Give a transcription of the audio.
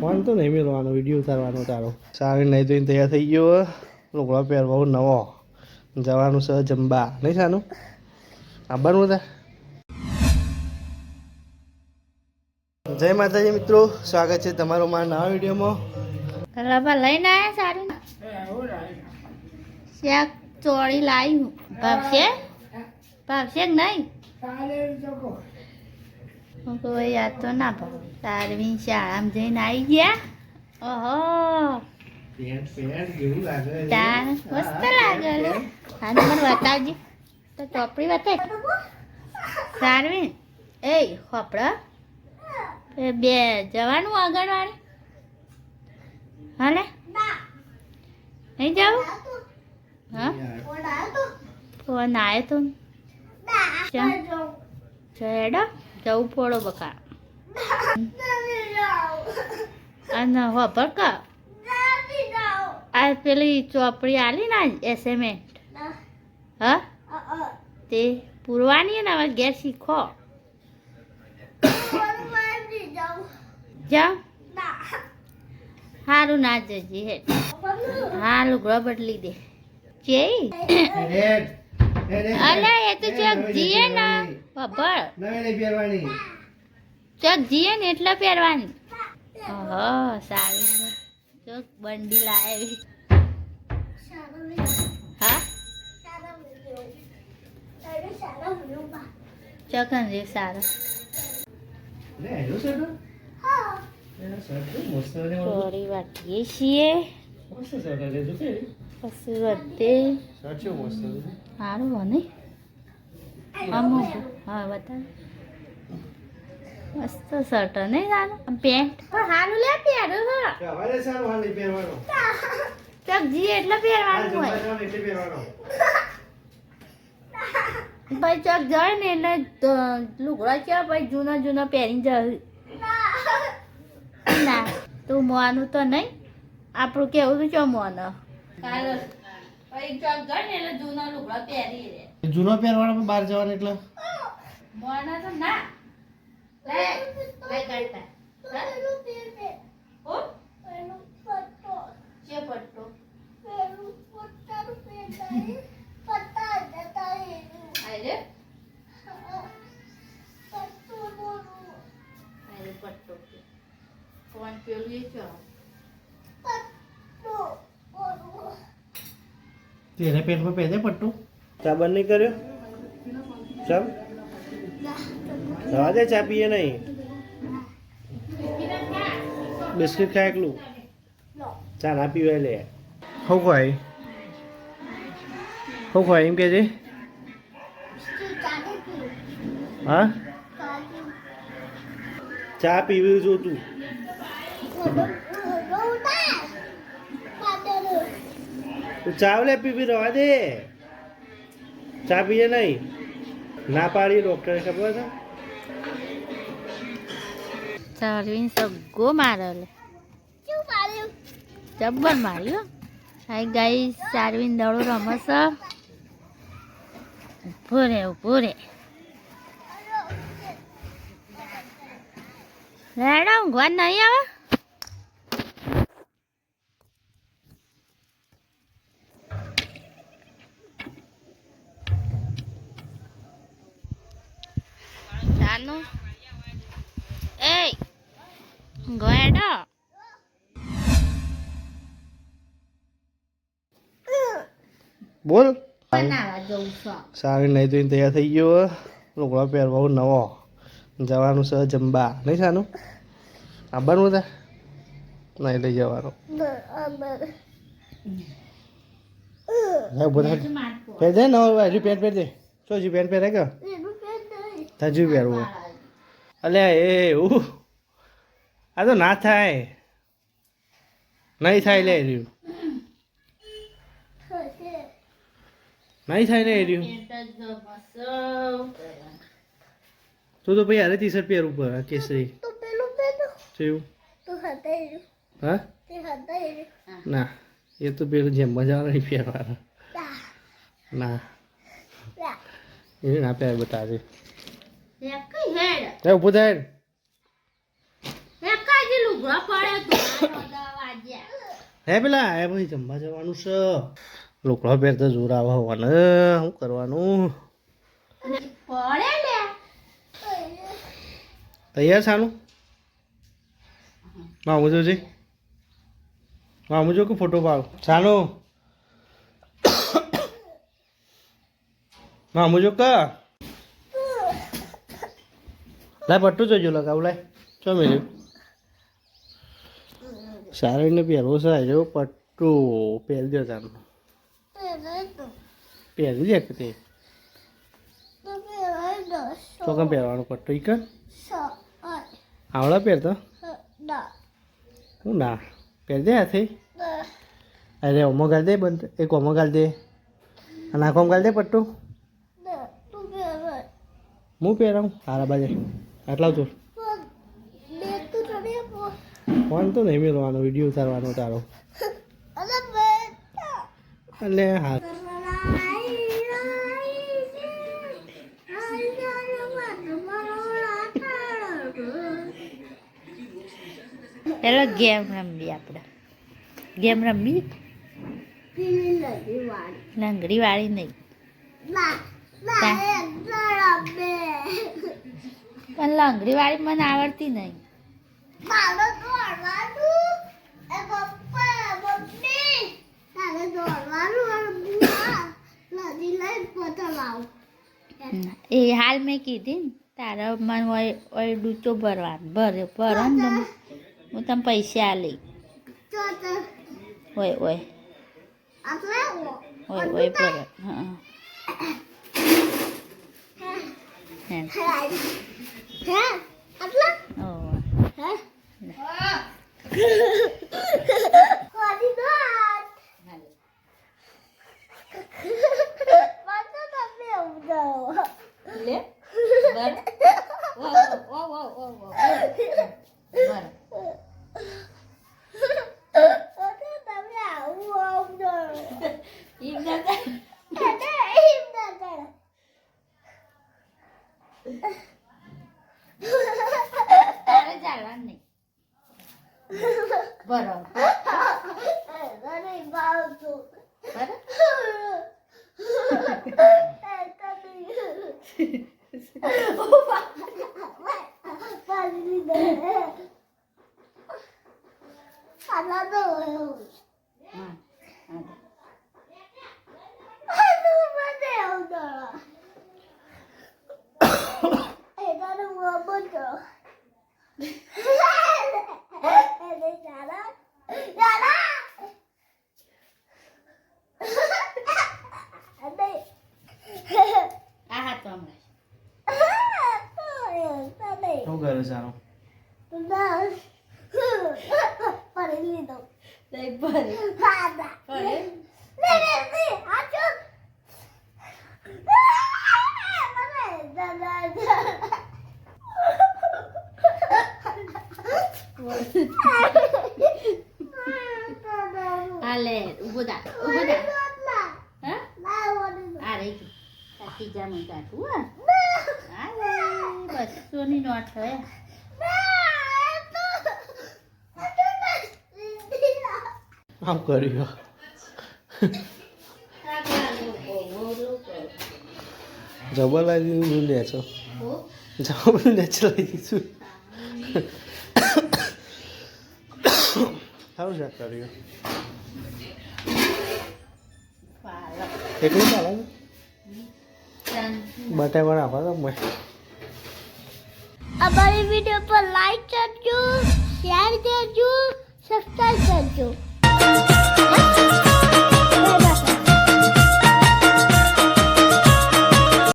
Phone તો નહીં મેળવાનો, video ઉતારવાનો તારો. સારી નહીં તો તૈયાર થઈ ગયો. લુગડો પહેરવો નવો, જવાનું છે જમવા. નહીં સાનું આવવાનું હતા. જય માતાજી મિત્રો, સ્વાગત છે તમારું મારા નવા વિડીયોમાં. રવા લઈને આવ્યા સારું શાક ચોળી લાવી. ભાવશે ભાવશે કે નહીં? હું કોઈ યાદ તો ના ભાવ. તારવી શાળામાં જઈને આવી ગયા. ઓહો તાર મસ્ત લાગે. હા મને બતાવજે તો ચોપડી બતાવ. તારવી એ ખપડા બે જવાનું આંગણવાડી. હાલે નહીં જાવું? હા ફોન આવ્યો તો ચેડો જવું પડો બકા. અને ખબર કા આ પેલી ચોપડી આલી ને એસાઇનમેન્ટ હા તે પૂરવાની ને હવે ઘેર શીખો. જાઓ સારું ના જજી હે. હા લુગડો બદલી દે ચે. અલે એ તો ચક જીએ ને બબર ચક જીએ ને એટલે પહેરવાની. ઓહો સારી ચક બંડી લાવી. હા ચકન રે સારા ચોરી વાટીએ છીએ પછી વધે સારું બને. અમુક હા બતાવ મસ્ત શર્ટ નહીં સારું પેન્ટ પણ સારું લે પહેર્યું હા ચકજી એટલે પહેરવાનું હોય. ભાઈ ચક જાય ને એટલે લુગડા છે ભાઈ જૂના જૂના પહેરીને જાય. ના તું મોનું તો નહીં આપણું કેવું તું ચો મોન જૂનો પહેરવાનો બહાર જવાનું એટલે મોના તો ના તેરે પેટમાં પહેરે પટ્ટું. ચા બંધ નહીં કર્યો? ચમ જવા દે, ચા પીએ નહીં. બિસ્કિટ ખાય એકલું, ચા ના પીવાય લે. શું ખવાય શું ખવાય એમ કે છે? હા ચા પીવી જો તું. ચા લે પીવી રવા દે, ચા પીએ નહીં. ના પાડી ડોક્ટરે ખબર છે. ચારવીન સગો મારે લે જબ્બર માર્યો. હાય ગાઈ ચારવીન દડો રમસ. ઉભો રે રેડા ઊંઘવા નહીં આવે. ચાનું એ ગોયડો બોલ. બનાવવા જવું છું. સારી નહીં તો તૈયાર થઈ ગયો. લુગડો પહેરવો નવો, જવાનું છે જમવા. નહીં સાનું આવવાનું હતા નહીં લઈ જવાનું. પહેરજે ને હજુ પેન્ટ પહેરજે. શું હજુ પેન્ટ પહેરે કે હજુ પહેરવું? અલ્યા એ એવું આ તો ના થાય, નહીં થાય લે રહ્યું, નહીં થાય ને રહ્યું. તું તો ભાઈ હારે ટી શર્ટ પહેરવું પડે કેસરી. હા ના એ તો પેલું જેમ મજા નહીં પહેરવાનું. ના એ ના પહેર બતાવે. ઉભું થાય લુગડા પડે તો વાગ્યા હે પેલા હે ભાઈ જમવા જવાનું છે લોકડો પહેરતો જોર આવે હોવાને શું કરવાનું પડે લે તૈયાર સાનું મામું જો છે મામું જો કે ફોટો પાડ સાનો મામું જો કા લાય પટ્ટું જોજો લગાવું લાય ચો મેલ્યું સારીને પહેરવો છે જો પટ્ટું પહેરી દો તારું પહેરી દે કે તે ચોકમ પહેરવાનું પટ્ટું ઈ કર આવડા પહેરતો હું ના પહેરી દે હાથે અરે ઓમો ગાળ દે બંધ એક ઓમો ગાળ દે અને આખો ગાળ દે પટ્ટું હું પહેરાવું તારા બાજે આટલા જોર ફોન તો નહીં મેળવાનો વિડીયો ઉતારવાનો તારો એટલે હા પેલો ગેમ રમવી આપણે ગેમ રમવી લંગડી વાળી નહીં પણ લંગડી વાળી મને આવડતી નહીં એ હાલ મેં કીધી ને તારા મને ઓય ડૂચો ભરવાનું ભરો ને તમે હું તમે પૈસા આલી ઓય ઓય ઓય ઓય ભરો હા શું કરે સારું હાલે ઉભો થા હા આ રહી કાકી જામું કાઢું હા 200ની નોટ હોય આમ કર્યું જબર લાગી હું લે છો જબર લે છે લઈ દીધું સારું શાક કર્યું એકલું ચાલે બટાકા આપવા તો મેં અમારી વિડીયો પર લાઈક કરજો શેર કરજો સબસ્ક્રાઇબ કરજો